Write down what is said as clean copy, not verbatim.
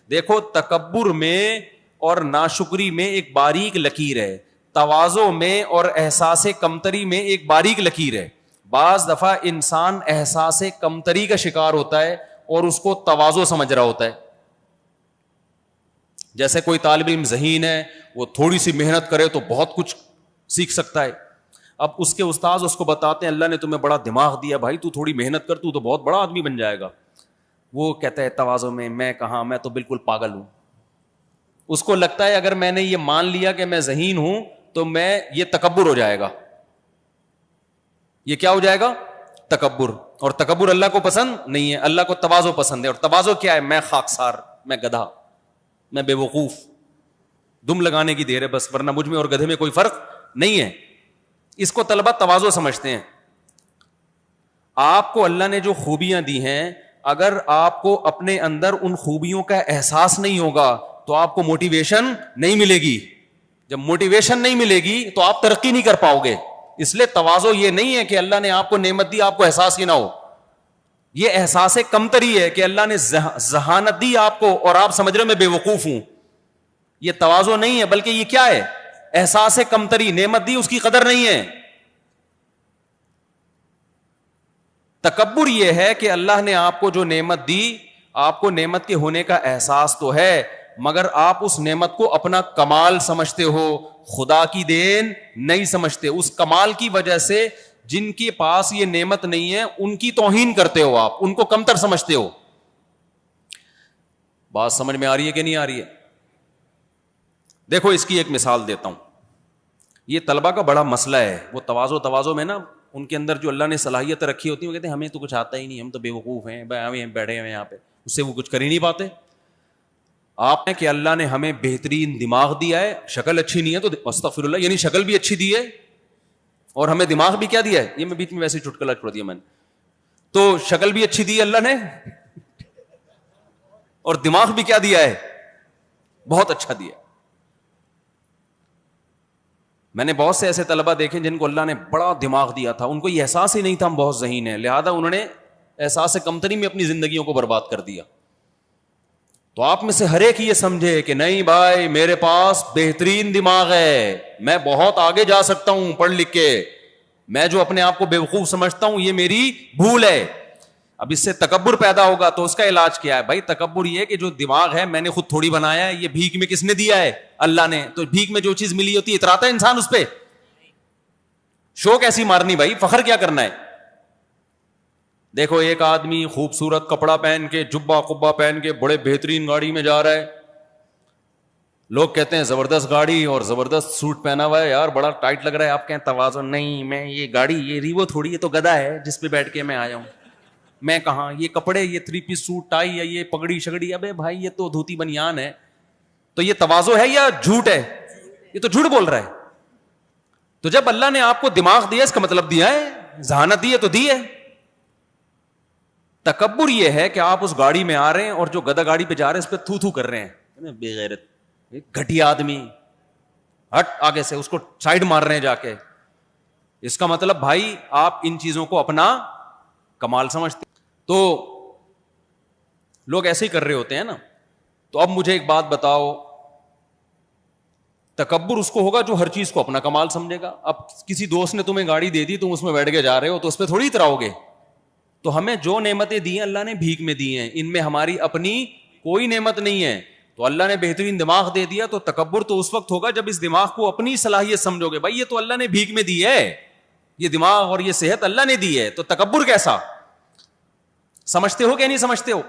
دیکھو تکبر میں اور ناشکری میں ایک باریک لکیر ہے، تواضع میں اور احساس کمتری میں ایک باریک لکیر ہے. بعض دفعہ انسان احساس کمتری کا شکار ہوتا ہے اور اس کو تواضع سمجھ رہا ہوتا ہے. جیسے کوئی طالب علم ذہین ہے، وہ تھوڑی سی محنت کرے تو بہت کچھ سیکھ سکتا ہے. اب اس کے استاذ اس کو بتاتے ہیں اللہ نے تمہیں بڑا دماغ دیا بھائی، تو تھوڑی محنت کر تو بہت بڑا آدمی بن جائے گا. وہ کہتا ہے تواضع میں کہاں، میں تو بالکل پاگل ہوں. اس کو لگتا ہے اگر میں نے یہ مان لیا کہ میں ذہین ہوں تو میں یہ تکبر ہو جائے گا. یہ کیا ہو جائے گا؟ تکبر. اور تکبر اللہ کو پسند نہیں ہے، اللہ کو تواضع پسند ہے. اور تواضع کیا ہے؟ میں خاکسار، میں گدھا، میں بے وقوف، دم لگانے کی دیر ہے بس، ورنہ مجھ میں اور گدھے میں کوئی فرق نہیں ہے. اس کو طلبہ تواضع سمجھتے ہیں. آپ کو اللہ نے جو خوبیاں دی ہیں، اگر آپ کو اپنے اندر ان خوبیوں کا احساس نہیں ہوگا تو آپ کو موٹیویشن نہیں ملے گی. جب موٹیویشن نہیں ملے گی تو آپ ترقی نہیں کر پاؤ گے. اس لیے تواضع یہ نہیں ہے کہ اللہ نے آپ کو نعمت دی آپ کو احساس ہی نہ ہو. یہ احساس کمتری ہے کہ اللہ نے ذہانت دی آپ کو اور آپ سمجھ رہے میں بے وقوف ہوں. یہ تواضع نہیں ہے، بلکہ یہ کیا ہے؟ احساس کمتری. نعمت دی اس کی قدر نہیں ہے. تکبر یہ ہے کہ اللہ نے آپ کو جو نعمت دی، آپ کو نعمت کے ہونے کا احساس تو ہے، مگر آپ اس نعمت کو اپنا کمال سمجھتے ہو، خدا کی دین نہیں سمجھتے. اس کمال کی وجہ سے جن کے پاس یہ نعمت نہیں ہے ان کی توہین کرتے ہو، آپ ان کو کمتر سمجھتے ہو. بات سمجھ میں آ رہی ہے کہ نہیں آ رہی ہے؟ دیکھو اس کی ایک مثال دیتا ہوں. یہ طلبہ کا بڑا مسئلہ ہے. وہ تواضع میں نا ان کے اندر جو اللہ نے صلاحیت رکھی ہوتی ہے، وہ کہتے ہیں ہمیں تو کچھ آتا ہی نہیں، ہم تو بے وقوف ہیں، ہم بیٹھے ہوئے یہاں پہ، اس سے وہ کچھ کر ہی نہیں پاتے. آپ نے کہ اللہ نے ہمیں بہترین دماغ دیا ہے، شکل اچھی نہیں ہے تو استغفر اللہ، یعنی شکل بھی اچھی دی ہے اور ہمیں دماغ بھی کیا دیا ہے. یہ میں بیچ میں ویسے چٹکلا چھوڑ دیا میں نے. تو شکل بھی اچھی دی ہے اللہ نے اور دماغ بھی کیا دیا ہے؟ بہت اچھا دیا. میں نے بہت سے ایسے طلبہ دیکھے جن کو اللہ نے بڑا دماغ دیا تھا، ان کو یہ احساس ہی نہیں تھا ہم بہت ذہین ہیں، لہذا انہوں نے احساس کمتری میں اپنی زندگیوں کو برباد کر دیا. تو آپ میں سے ہر ایک یہ سمجھے کہ نہیں بھائی میرے پاس بہترین دماغ ہے، میں بہت آگے جا سکتا ہوں پڑھ لکھ کے، میں جو اپنے آپ کو بے وقوف سمجھتا ہوں یہ میری بھول ہے. اب اس سے تکبر پیدا ہوگا تو اس کا علاج کیا ہے؟ بھائی تکبر یہ کہ جو دماغ ہے میں نے خود تھوڑی بنایا ہے، یہ بھیک میں کس نے دیا ہے؟ اللہ نے. تو بھیک میں جو چیز ملی ہوتی ہے اتراتا ہے انسان اس پہ؟ شو کیسی مارنی بھائی، فخر کیا کرنا ہے؟ دیکھو ایک آدمی خوبصورت کپڑا پہن کے، جبہ قبہ پہن کے، بڑے بہترین گاڑی میں جا رہا ہے، لوگ کہتے ہیں زبردست گاڑی اور زبردست سوٹ پہنا ہوا ہے، یار بڑا ٹائٹ لگ رہا ہے. آپ کہیں تواضع نہیں، میں یہ گاڑی یہ ریوو تھوڑی، یہ تو گدھا ہے جس پہ بیٹھ کے میں آیا ہوں. میں کہاں یہ کپڑے، یہ 3 پیس سوٹ ٹائی یا یہ پگڑی شگڑی، ابے بھائی یہ تو دھوتی بنیان ہے. تو یہ تواضع ہے یا جھوٹ ہے؟ یہ تو جھوٹ بول رہا ہے. تو جب اللہ نے آپ کو دماغ دیا اس کا مطلب دیا ہے، ذہانت دی ہے تو دی ہے. تکبر یہ ہے کہ آپ اس گاڑی میں آ رہے ہیں اور جو گدھا گاڑی پہ جا رہے ہیں اس پہ تھو تھو کر رہے ہیں، بے غیرت گھٹیا آدمی، ہٹ آگے سے، اس کو سائڈ مار رہے ہیں جا کے. اس کا مطلب بھائی آپ ان چیزوں کو اپنا کمال سمجھتے. تو لوگ ایسے ہی کر رہے ہوتے ہیں نا. تو اب مجھے ایک بات بتاؤ، تکبر اس کو ہوگا جو ہر چیز کو اپنا کمال سمجھے گا. اب کسی دوست نے تمہیں گاڑی دے دی، تم اس میں بیٹھ کے جا رہے ہو تو اس پہ تھوڑی اتراؤ گے. تو ہمیں جو نعمتیں دی ہیں اللہ نے بھیک میں دی ہیں، ان میں ہماری اپنی کوئی نعمت نہیں ہے. تو اللہ نے بہترین دماغ دے دیا تو تکبر تو اس وقت ہوگا جب اس دماغ کو اپنی صلاحیت سمجھو گے. بھائی یہ تو اللہ نے بھیک میں دی ہے، یہ دماغ اور یہ صحت اللہ نے دی ہے، تو تکبر کیسا؟ سمجھتے ہو کہ نہیں سمجھتے ہو؟